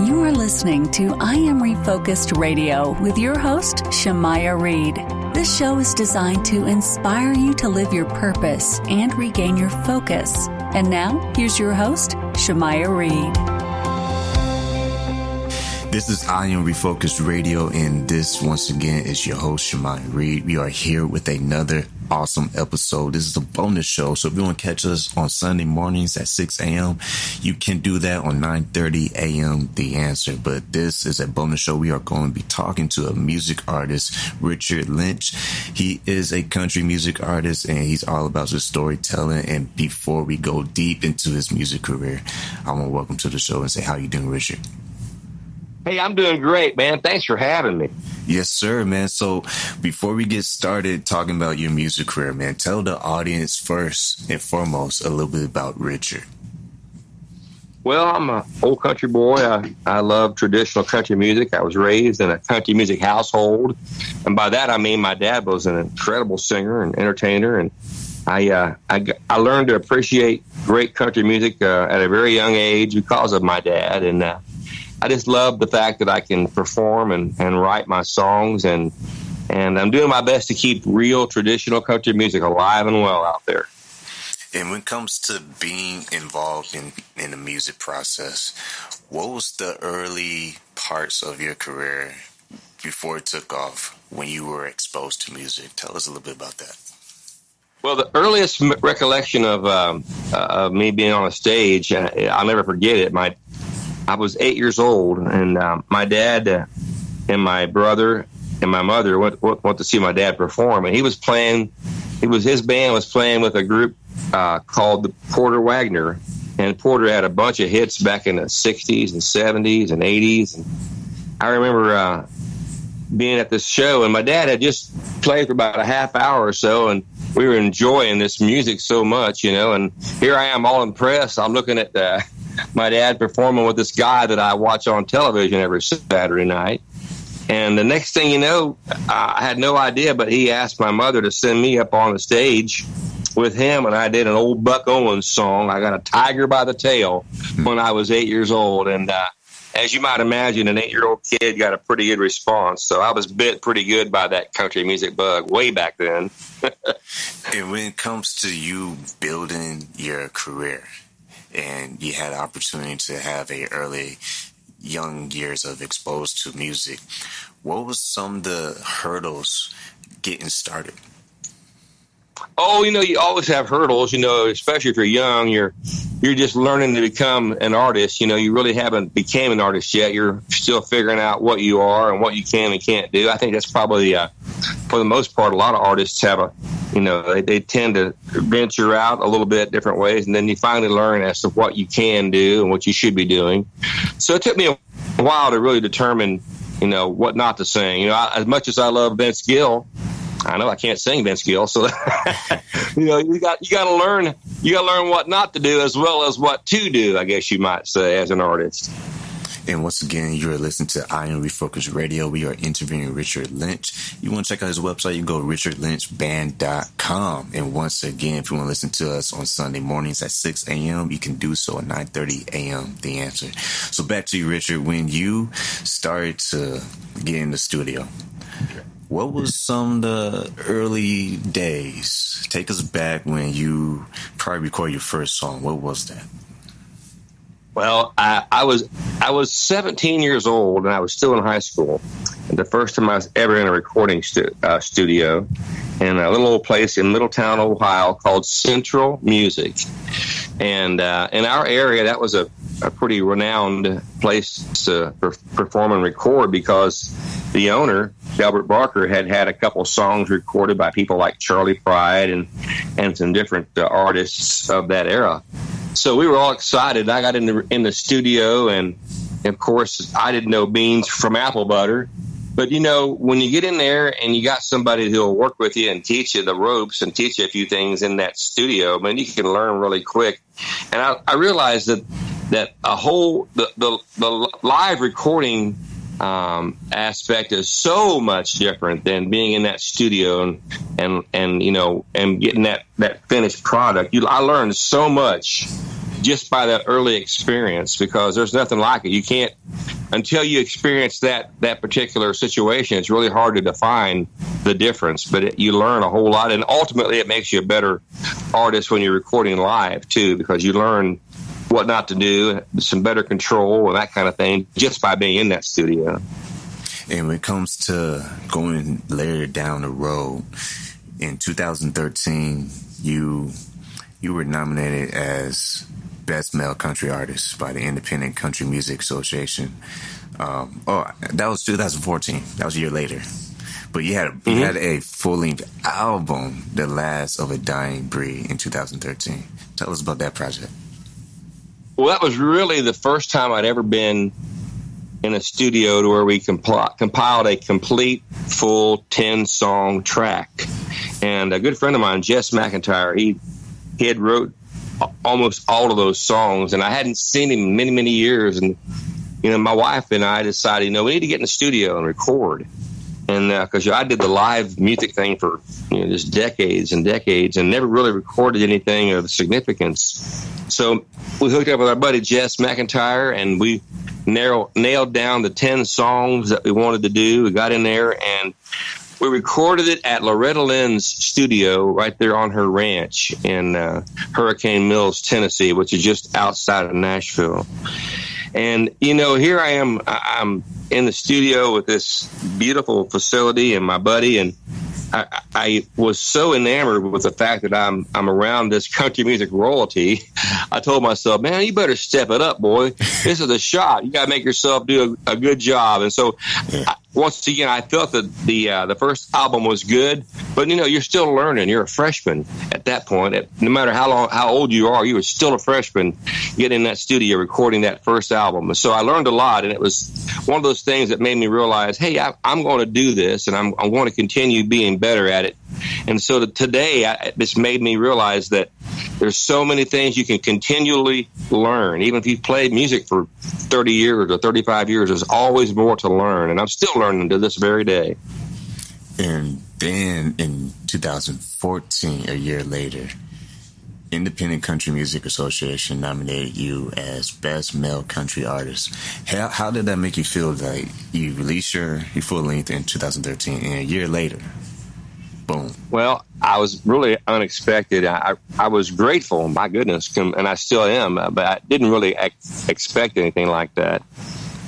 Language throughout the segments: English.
You are listening to I Am Refocused Radio with your host, Shamaya Reed. This show is designed to inspire you to live your purpose and regain your focus. And now, here's your host, Shamaya Reed. This is I Am Refocused Radio, and this, once again, is your host, Shamaya Reed. We are here with another awesome episode. This is a bonus show, so if you want to catch us on Sunday mornings at 6 a.m., you can do that on 9:30 a.m., The Answer. But this is a bonus show. We are going to be talking to a music artist, Richard Lynch. He is a country music artist, and he's all about his storytelling. And before we go deep into his music career, I want to welcome to the show and say, how you doing, Richard? Hey, I'm doing great, man. Thanks for having me. Yes, sir, man. So before we get started talking about your music career, man, tell the audience first and foremost a little bit about Richard. Well, I'm an old country boy. I love traditional country music. I was raised in a country music household. And by that, I mean my dad was an incredible singer and entertainer. And I learned to appreciate great country music at a very young age because of my dad. And I just love the fact that I can perform and write my songs, and I'm doing my best to keep real traditional country music alive and well out there. And when it comes to being involved in the music process, what was the early parts of your career before it took off when you were exposed to music? Tell us a little bit about that. Well, the earliest recollection of me being on a stage, I'll never forget it. I was 8 years old, and my dad and my brother and my mother went to see my dad perform, and his band was playing with a group called the Porter Wagner, and Porter had a bunch of hits back in the 60s and 70s and 80s, and I remember being at this show, and my dad had just played for about a half hour or so, and we were enjoying this music so much, and here I am all impressed. I'm looking at my dad performing with this guy that I watch on television every Saturday night. And the next thing you know, I had no idea, but he asked my mother to send me up on the stage with him, and I did an old Buck Owens song. I got a tiger by the tail when I was 8 years old. And as you might imagine, an 8-year-old kid got a pretty good response. So I was bit pretty good by that country music bug way back then. And when it comes to you building your career, and you had the opportunity to have young years of exposed to music, what was some of the hurdles getting started? Oh, you always have hurdles, especially if you're young. You're just learning to become an artist. You really haven't became an artist yet. You're still figuring out what you are and what you can and can't do. I think that's probably, for the most part, a lot of artists have they tend to venture out a little bit different ways, and then you finally learn as to what you can do and what you should be doing. So it took me a while to really determine, what not to sing. As much as I love Vince Gill, I know I can't sing Vince Gill, so you got to learn what not to do as well as what to do, I guess you might say, as an artist. And once again, you're listening to I Am Refocused Radio. We are interviewing Richard Lynch. You want to check out his website, you can go to richardlynchband.com. And once again, if you want to listen to us on Sunday mornings at 6 a.m., you can do so at 9:30 a.m., The Answer. So back to you, Richard. When you started to get in the studio, what was some of the early days? Take us back when you probably recorded your first song. What was that? Well, I was 17 years old, and I was still in high school. And the first time I was ever in a recording studio in a little old place in Middletown, Ohio, called Central Music. And in our area, that was a pretty renowned place to perform and record, because the owner, Delbert Barker, had a couple songs recorded by people like Charlie Pride and some different artists of that era. So we were all excited. I got in the studio, and of course, I didn't know beans from apple butter. But, when you get in there and you got somebody who'll work with you and teach you the ropes and teach you a few things in that studio, man, you can learn really quick. And I realized that the live recording aspect is so much different than being in that studio and getting that finished product. I learned so much just by that early experience, because there's nothing like it. You can't, until you experience that particular situation, it's really hard to define the difference. But you learn a whole lot, and ultimately it makes you a better artist when you're recording live too, because you learn what not to do, some better control and that kind of thing, just by being in that studio. And when it comes to going later down the road, in 2013, you were nominated as Best Male Country Artist by the Independent Country Music Association. That was 2014. That was a year later. But you had a full-length album, The Last of a Dying Breed, in 2013. Tell us about that project. Well, that was really the first time I'd ever been in a studio to where we compiled a complete, full 10-song track. And a good friend of mine, Jess McIntyre, he had wrote almost all of those songs, and I hadn't seen him in many, many years. And, my wife and I decided, we need to get in the studio and record. And because I did the live music thing for just decades and decades, and never really recorded anything of significance. So we hooked up with our buddy Jess McIntyre, and we nailed down the 10 songs that we wanted to do. We got in there and we recorded it at Loretta Lynn's studio right there on her ranch in Hurricane Mills, Tennessee, which is just outside of Nashville. And, here I am. I'm in the studio with this beautiful facility and my buddy, and I was so enamored with the fact that I'm around this country music royalty. I told myself, man, you better step it up, boy. This is a shot. You got to make yourself do a good job. And so once again, I felt that the first album was good, but you're still learning. You're a freshman at that point. No matter how old you are, you were still a freshman getting in that studio recording that first album. So I learned a lot, and it was one of those things that made me realize, hey, I'm going to do this, and I'm going to continue being better at it. And so today, this made me realize that there's so many things you can continually learn. Even if you played music for 30 years or 35 years, there's always more to learn. And I'm still learning to this very day. And then in 2014, a year later, Independent Country Music Association nominated you as Best Male Country Artist. How did that make you feel? Like you released your full length in 2013, and a year later, boom. Well, I was really unexpected. I was grateful, my goodness, and I still am, but I didn't really expect anything like that.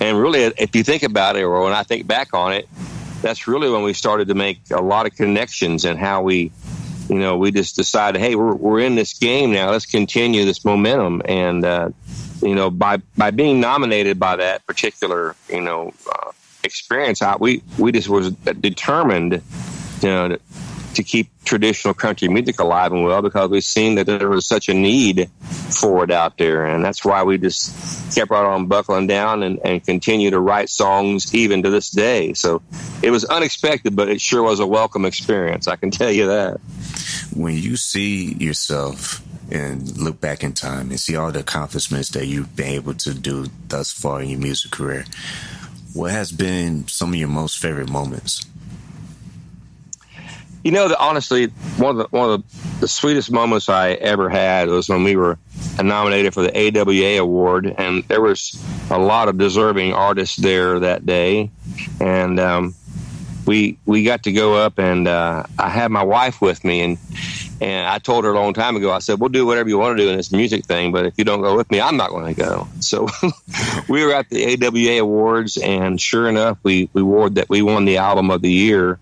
And really, if you think about it, or when I think back on it, that's really when we started to make a lot of connections, and how we just decided, hey, we're in this game now. Let's continue this momentum. And, by being nominated by that particular, experience, we just was determined, to keep traditional country music alive and well, because we've seen that there was such a need for it out there. And that's why we just kept right on buckling down and continue to write songs even to this day. So it was unexpected, but it sure was a welcome experience. I can tell you that. When you see yourself and look back in time and see all the accomplishments that you've been able to do thus far in your music career, what has been some of your most favorite moments? Honestly, one of the sweetest moments I ever had was when we were nominated for the AWA Award, and there was a lot of deserving artists there that day. And we got to go up, and I had my wife with me, and I told her a long time ago, I said, we'll do whatever you want to do in this music thing, but if you don't go with me, I'm not going to go. So we were at the AWA Awards, and sure enough, we won the Album of the Year.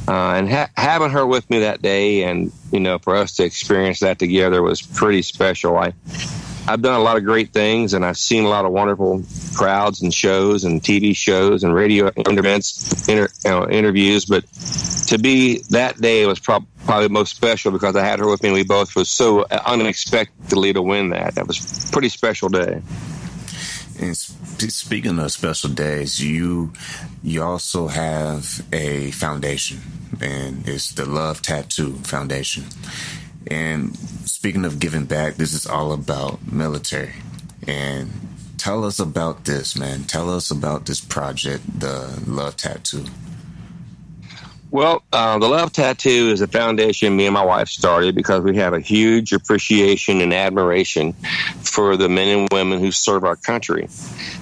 And having her with me that day, and for us to experience that together was pretty special. I've done a lot of great things, and I've seen a lot of wonderful crowds and shows and TV shows and radio events, interviews. But to be that day was probably most special, because I had her with me, and we both were so unexpectedly to win that. That was a pretty special day. And speaking of special days, you also have a foundation, and it's the Love Tattoo Foundation. And speaking of giving back, this is all about military. And tell us about this, man. Tell us about this project, the Love Tattoo. Well, the Love Tattoo is a foundation me and my wife started because we have a huge appreciation and admiration for the men and women who serve our country.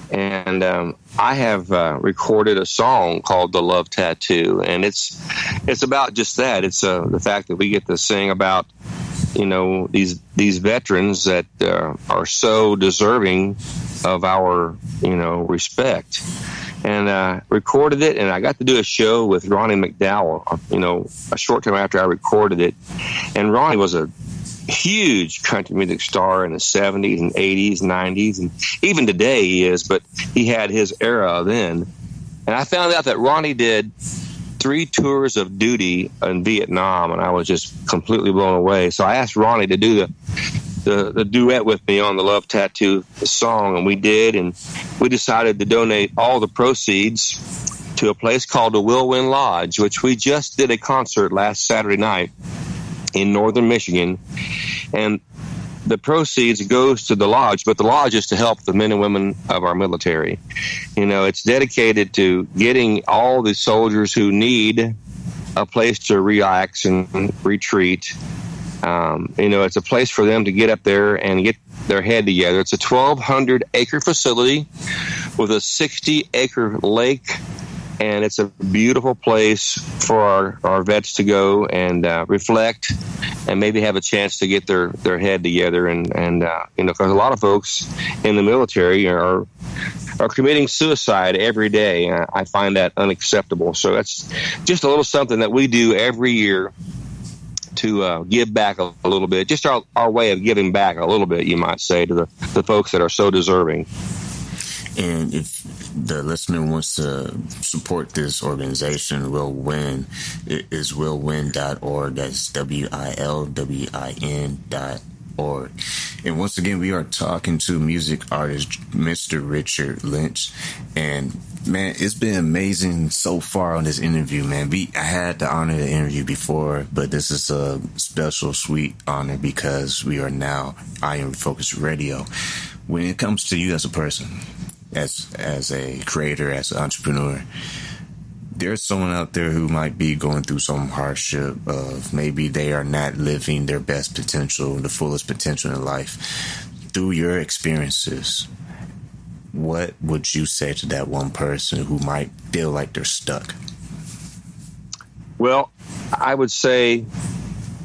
And I have recorded a song called The Love Tattoo, and it's about just that. It's the fact that we get to sing about, these veterans that are so deserving of our, respect. And recorded it, and I got to do a show with Ronnie McDowell, a short time after I recorded it. And Ronnie was a huge country music star in the 70s and 80s, 90s, and even today he is, but he had his era then. And I found out that Ronnie did 3 tours of duty in Vietnam, and I was just completely blown away. So I asked Ronnie to do the duet with me on the Love Tattoo song, and we did, and we decided to donate all the proceeds to a place called the Whirlwind Lodge, which we just did a concert last Saturday night in northern Michigan, and the proceeds goes to the lodge, but the lodge is to help the men and women of our military. It's dedicated to getting all the soldiers who need a place to relax and retreat. It's a place for them to get up there and get their head together. It's a 1,200-acre facility with a 60-acre lake, and it's a beautiful place for our vets to go and reflect and maybe have a chance to get their head together. And because a lot of folks in the military are committing suicide every day. I find that unacceptable. So that's just a little something that we do every year to give back a little bit, just our way of giving back a little bit, you might say, to the folks that are so deserving. And if the listener wants to support this organization, Will Win, it is willwin.org. That's WILWIN.org. And once again, we are talking to music artist Mr. Richard Lynch. And man, it's been amazing so far on this interview, man. I had the honor to interview before, but this is a special, sweet honor because we are now I Am Focused Radio. When it comes to you as a person, as a creator, as an entrepreneur, there's someone out there who might be going through some hardship of maybe they are not living their best potential, the fullest potential in life. Through your experiences, what would you say to that one person who might feel like they're stuck? Well, I would say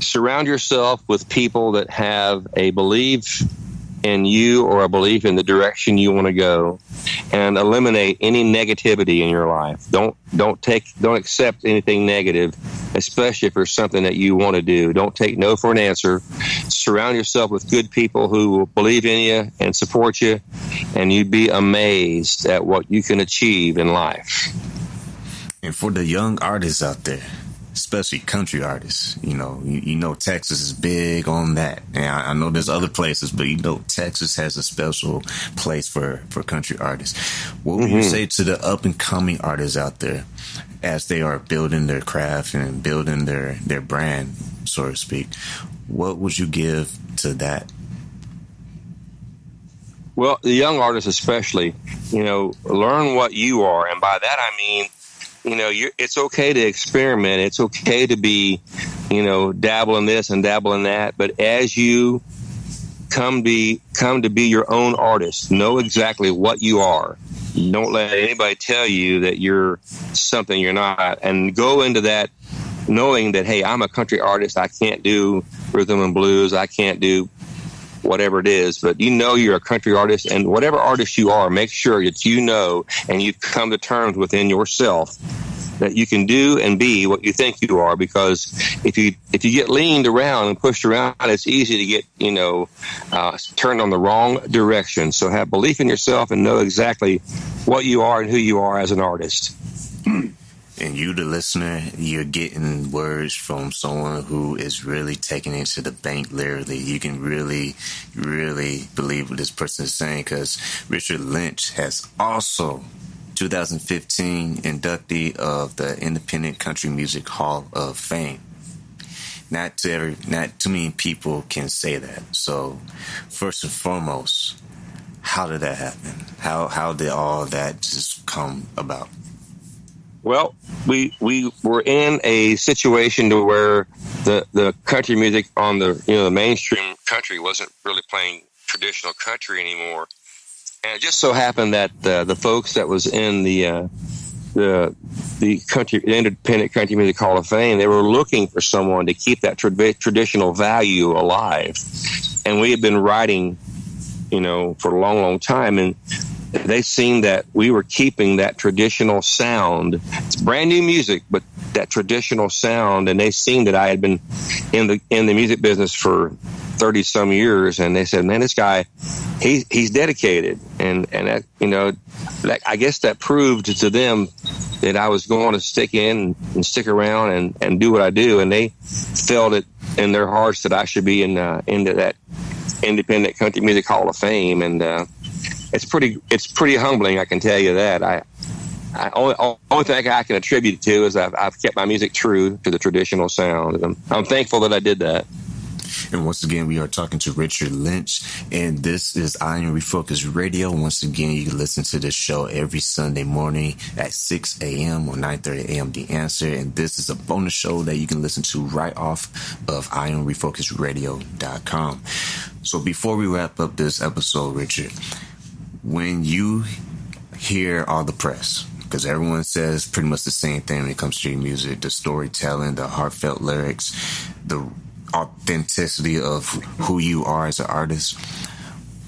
surround yourself with people that have a belief in you or a belief in the direction you want to go, and eliminate any negativity in your life. Don't accept anything negative, especially if there's something that you want to do. Don't take no for an answer. Surround yourself with good people who will believe in you and support you, and you'd be amazed at what you can achieve in life. And for the young artists out there, especially country artists, you know Texas is big on that. And I know there's other places, but Texas has a special place for country artists. What would you say to the up and coming artists out there as they are building their craft and building their brand, so to speak? What would you give to that? Well, the young artists especially, learn what you are. And by that I mean, it's okay to experiment. It's okay to be, dabble in this and dabble in that. But as you come to be your own artist, know exactly what you are. Don't let anybody tell you that you're something you're not. And go into that knowing that, hey, I'm a country artist. I can't do rhythm and blues. I can't do whatever it is, but you're a country artist, and whatever artist you are, make sure that and you've come to terms within yourself that you can do and be what you think you are, because if you get leaned around and pushed around, it's easy to get turned on the wrong direction. So have belief in yourself and know exactly what you are and who you are as an artist. And you, the listener, you're getting words from someone who is really taking it to the bank literally. You can really, really believe what this person is saying, because Richard Lynch has also 2015 inductee of the Independent Country Music Hall of Fame. Not too many people can say that. So first and foremost, how did that happen? How did all that just come about? Well, we were in a situation to where the country music on the mainstream country wasn't really playing traditional country anymore, and it just so happened that the folks that was in the Independent Country Music Hall of Fame, they were looking for someone to keep that traditional value alive, and we had been writing, for a long, long time, and they seen that we were keeping that traditional sound. It's brand new music, but that traditional sound. And they seen that I had been in the music business for 30 some years. And they said, man, this guy, he's dedicated. And that, I guess that proved to them that I was going to stick in and stick around and do what I do. And they felt it in their hearts that I should be into that Independent Country Music Hall of Fame. And, it's pretty humbling, I can tell you that. Only thing I can attribute it to is I've kept my music true to the traditional sound. And I'm thankful that I did that. And once again, we are talking to Richard Lynch, and this is I Am Refocused Radio. Once again, you can listen to this show every Sunday morning at 6 a.m. or 9:30 a.m. The Answer, and this is a bonus show that you can listen to right off of IamRefocusedRadio.com. So before we wrap up this episode, Richard, when you hear all the press, because everyone says pretty much the same thing when it comes to your music, the storytelling, the heartfelt lyrics, the authenticity of who you are as an artist,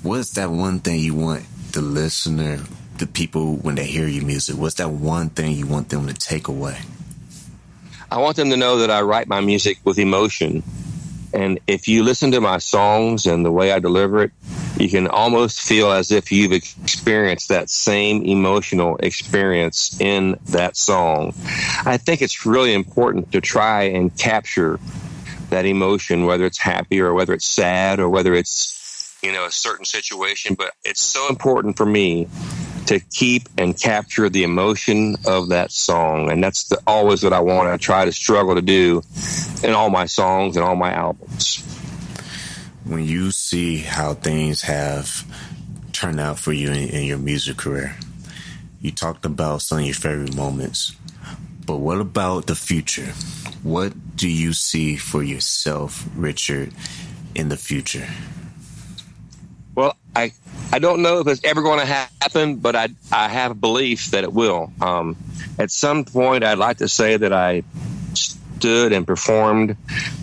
what's that one thing you want the listener, the people, when they hear your music, what's that one thing you want them to take away? I want them to know that I write my music with emotion. And if you listen to my songs and the way I deliver it, you can almost feel as if you've experienced that same emotional experience in that song. I think it's really important to try and capture that emotion, whether it's happy or whether it's sad or whether it's, a certain situation. But it's so important for me to keep and capture the emotion of that song. And that's always what I want to try to struggle to do in all my songs and all my albums. When you see how things have turned out for you in your music career, you talked about some of your favorite moments, but what about the future? What do you see for yourself, Richard, in the future? Well, I don't know if it's ever going to happen, but I have a belief that it will. At some point, I'd like to say that I stood and performed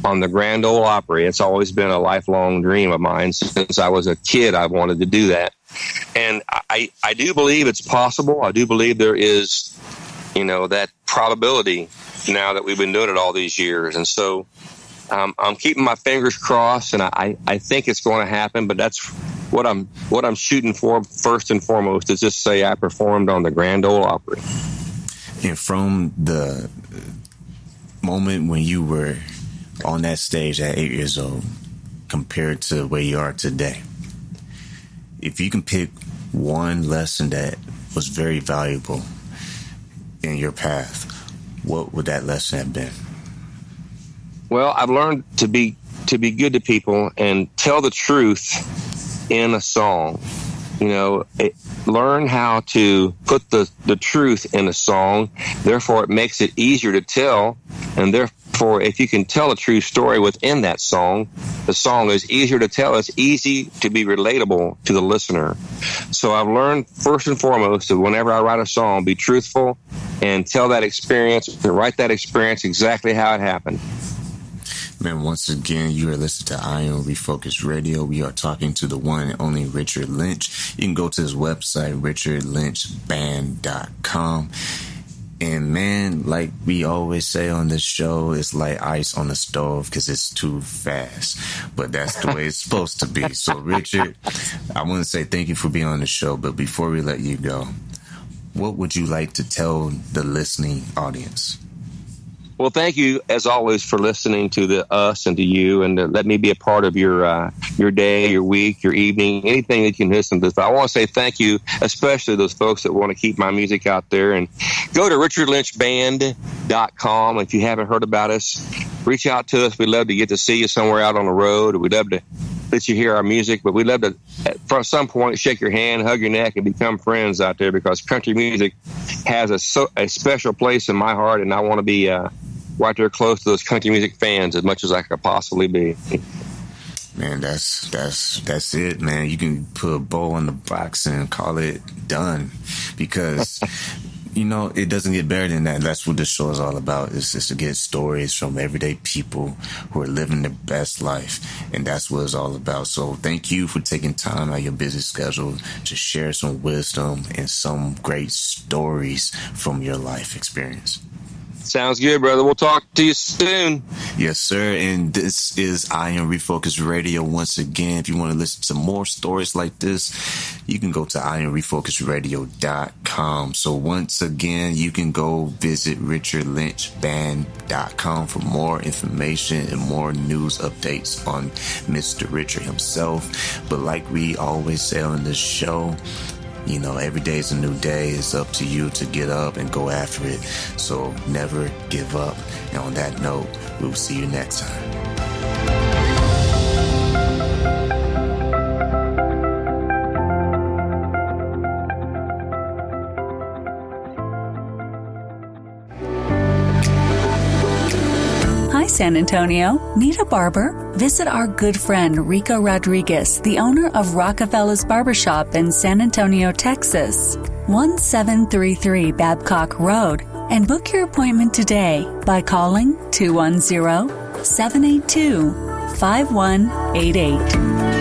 on the Grand Ole Opry. It's always been a lifelong dream of mine. Since I was a kid, I wanted to do that. And I do believe it's possible. I do believe there is, that probability now that we've been doing it all these years. And so I'm keeping my fingers crossed, and I think it's going to happen, but that's what I'm shooting for first and foremost, is just say I performed on the Grand Ole Opry. And from the moment when you were on that stage at 8 years old compared to where you are today, if you can pick one lesson that was very valuable in your path, what would that lesson have been? Well, I've learned to be good to people and tell the truth in a song. Learn how to put the truth in a song. Therefore, it makes it easier to tell. And therefore, if you can tell a true story within that song, the song is easier to tell. It's easy to be relatable to the listener. So I've learned first and foremost that whenever I write a song, be truthful and tell that experience, and write that experience exactly how it happened. Man, once again, you are listening to I Am Refocused Radio. We are talking to the one and only Richard Lynch. You can go to his website, richardlynchband.com. And man, like we always say on this show, it's like ice on the stove because it's too fast. But that's the way it's supposed to be. So, Richard, I want to say thank you for being on the show. But before we let you go, what would you like to tell the listening audience? Well, thank you, as always, for listening to us and to you, and let me be a part of your day, your week, your evening, anything that you can listen to this. But I want to say thank you, especially those folks that want to keep my music out there. And go to RichardLynchBand.com. If you haven't heard about us, reach out to us. We'd love to get to see you somewhere out on the road. We'd love to that you hear our music, but we'd love to, from some point, shake your hand, hug your neck, and become friends out there, because country music has a special place in my heart, and I want to be right there close to those country music fans as much as I could possibly be. Man, that's it, man. You can put a bow on the box and call it done, because it doesn't get better than that. That's what this show is all about, is just to get stories from everyday people who are living their best life, and that's what it's all about. So thank you for taking time out of your busy schedule to share some wisdom and some great stories from your life experience. Sounds good, brother. We'll talk to you soon. Yes, sir. And this is I Am Refocused Radio. Once again, if you want to listen to more stories like this, you can go to IamRefocusedRadio.com. So once again, you can go visit RichardLynchBand.com for more information and more news updates on Mr. Richard himself. But like we always say on this show, every day is a new day. It's up to you to get up and go after it. So never give up. And on that note, we'll see you next time. Hi, San Antonio. Need a barber? Visit our good friend Rico Rodriguez, the owner of Rockefeller's Barbershop in San Antonio, Texas, 1733 Babcock Road, and book your appointment today by calling 210-782-5188.